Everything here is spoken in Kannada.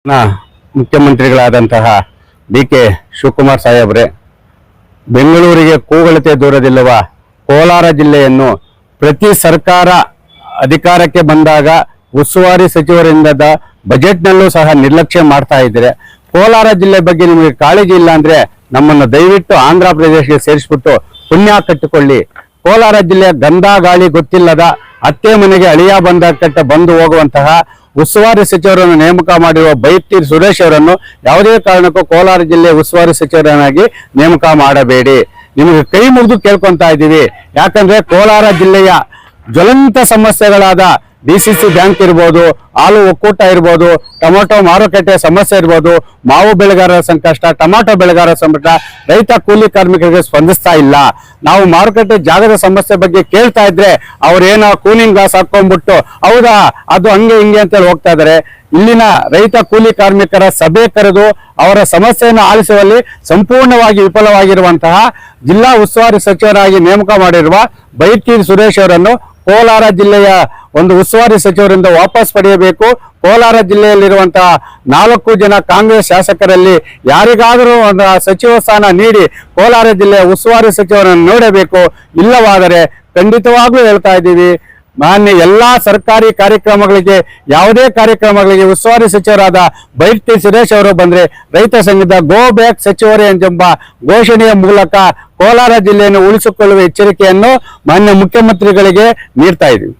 ಮುಖ್ಯಮಂತ್ರಿಗಳಾದಂತಹ ಡಿ.ಕೆ. ಶಿವಕುಮಾರ್ ಸಾಹೇಬ್ರೆ, ಬೆಂಗಳೂರಿಗೆ ಕೂಗಳತೆ ದೂರದಿಲ್ಲವ ಕೋಲಾರ ಜಿಲ್ಲೆಯನ್ನು ಪ್ರತಿ ಸರ್ಕಾರ ಅಧಿಕಾರಕ್ಕೆ ಬಂದಾಗ ಉಸ್ತುವಾರಿ ಸಚಿವರಿಂದ ಬಜೆಟ್ನಲ್ಲೂ ಸಹ ನಿರ್ಲಕ್ಷ್ಯ ಮಾಡ್ತಾ ಇದ್ದಾರೆ. ಕೋಲಾರ ಜಿಲ್ಲೆ ಬಗ್ಗೆ ನಿಮಗೆ ಕಾಳಜಿ ಇಲ್ಲ ಅಂದ್ರೆ ನಮ್ಮನ್ನು ದಯವಿಟ್ಟು ಆಂಧ್ರ ಪ್ರದೇಶಕ್ಕೆ ಸೇರಿಸ್ಬಿಟ್ಟು ಪುಣ್ಯ ಕಟ್ಟಿಕೊಳ್ಳಿ. ಕೋಲಾರ ಜಿಲ್ಲೆಯ ಗಂಧ ಗಾಳಿ ಗೊತ್ತಿಲ್ಲದ ಅತ್ತೆ ಮನೆಗೆ ಅಳಿಯ ಬಂದ ಕಟ್ಟ ಬಂದು ಹೋಗುವಂತಹ ಉಸ್ತುವಾರಿ ಸಚಿವರನ್ನು ನೇಮಕ ಮಾಡಿರುವ ಬೈತಿ ಸುರೇಶ್ ಅವರನ್ನು ಯಾವುದೇ ಕಾರಣಕ್ಕೂ ಕೋಲಾರ ಜಿಲ್ಲೆ ಉಸ್ತುವಾರಿ ಸಚಿವರನ್ನಾಗಿ ನೇಮಕ ಮಾಡಬೇಡಿ. ನಿಮಗೆ ಕೈ ಮುಗಿದು ಕೇಳ್ಕೊಂತಾ ಇದ್ದೀವಿ. ಯಾಕಂದ್ರೆ ಕೋಲಾರ ಜಿಲ್ಲೆಯ ಜ್ವಲಂತ ಸಮಸ್ಯೆಗಳಾದ ಡಿಸಿಸಿ ಬ್ಯಾಂಕ್ ಇರ್ಬೋದು, ಹಾಲು ಒಕ್ಕೂಟ ಇರ್ಬೋದು, ಟೊಮೆಟೊ ಮಾರುಕಟ್ಟೆ ಸಮಸ್ಯೆ ಇರ್ಬೋದು, ಮಾವು ಬೆಳೆಗಾರರ ಸಂಕಷ್ಟ, ಟೊಮೆಟೊ ಬೆಳೆಗಾರರ ಸಂಕಟ, ರೈತ ಕೂಲಿ ಕಾರ್ಮಿಕರಿಗೆ ಸ್ಪಂದಿಸ್ತಾ ಇಲ್ಲ. ನಾವು ಮಾರುಕಟ್ಟೆ ಜಾಗದ ಸಮಸ್ಯೆ ಬಗ್ಗೆ ಕೇಳ್ತಾ ಇದ್ರೆ ಅವ್ರೇನೋ ಕೂಲಿಂಗ್ ಗ್ಲಾಸ್ ಹಾಕೊಂಡ್ಬಿಟ್ಟು ಹೌದಾ ಅದು ಹಂಗೆ ಹಿಂಗೆ ಅಂತೇಳಿ ಹೋಗ್ತಾ ಇದಾರೆ. ಇಲ್ಲಿನ ರೈತ ಕೂಲಿ ಕಾರ್ಮಿಕರ ಸಭೆ ಕರೆದು ಅವರ ಸಮಸ್ಯೆಯನ್ನು ಆಲಿಸುವಲ್ಲಿ ಸಂಪೂರ್ಣವಾಗಿ ವಿಫಲವಾಗಿರುವಂತಹ ಜಿಲ್ಲಾ ಉಸ್ತುವಾರಿ ಸಚಿವರಾಗಿ ನೇಮಕ ಮಾಡಿರುವ ಬೈತಿ ಸುರೇಶ್ ಅವರನ್ನು ಕೋಲಾರ ಜಿಲ್ಲೆಯ ಒಂದು ಉಸ್ತುವಾರಿ ಸಚಿವರಿಂದ ವಾಪಸ್ ಪಡೆಯಬೇಕು. ಕೋಲಾರ ಜಿಲ್ಲೆಯಲ್ಲಿರುವಂತಹ 4 ಜನ ಕಾಂಗ್ರೆಸ್ ಶಾಸಕರಲ್ಲಿ ಯಾರಿಗಾದರೂ ಒಂದು ಸಚಿವ ಸ್ಥಾನ ನೀಡಿ ಕೋಲಾರ ಜಿಲ್ಲೆಯ ಉಸ್ತುವಾರಿ ಸಚಿವರನ್ನು ನೋಡಬೇಕು. ಇಲ್ಲವಾದರೆ ಖಂಡಿತವಾಗ್ಲೂ ಹೇಳ್ತಾ ಇದ್ದೀವಿ, ಮಾನ್ಯ ಎಲ್ಲಾ ಸರ್ಕಾರಿ ಕಾರ್ಯಕ್ರಮಗಳಿಗೆ ಯಾವುದೇ ಕಾರ್ಯಕ್ರಮಗಳಿಗೆ ಉಸ್ತುವಾರಿ ಸಚಿವರಾದ ಬೈತಿ ಸುರೇಶ್ ಅವರು ಬಂದ್ರೆ ರೈತ ಸಂಘದ ಗೋ ಬ್ಯಾಕ್ ಸಚಿವರೇ ಎಂಬ ಘೋಷಣೆಯ ಮೂಲಕ ಕೋಲಾರ ಜಿಲ್ಲೆಯನ್ನು ಉಳಿಸಿಕೊಳ್ಳುವ ಎಚ್ಚರಿಕೆಯನ್ನು ಮಾನ್ಯ ಮುಖ್ಯಮಂತ್ರಿಗಳಿಗೆ ನೀಡ್ತಾ ಇದ್ದೀವಿ.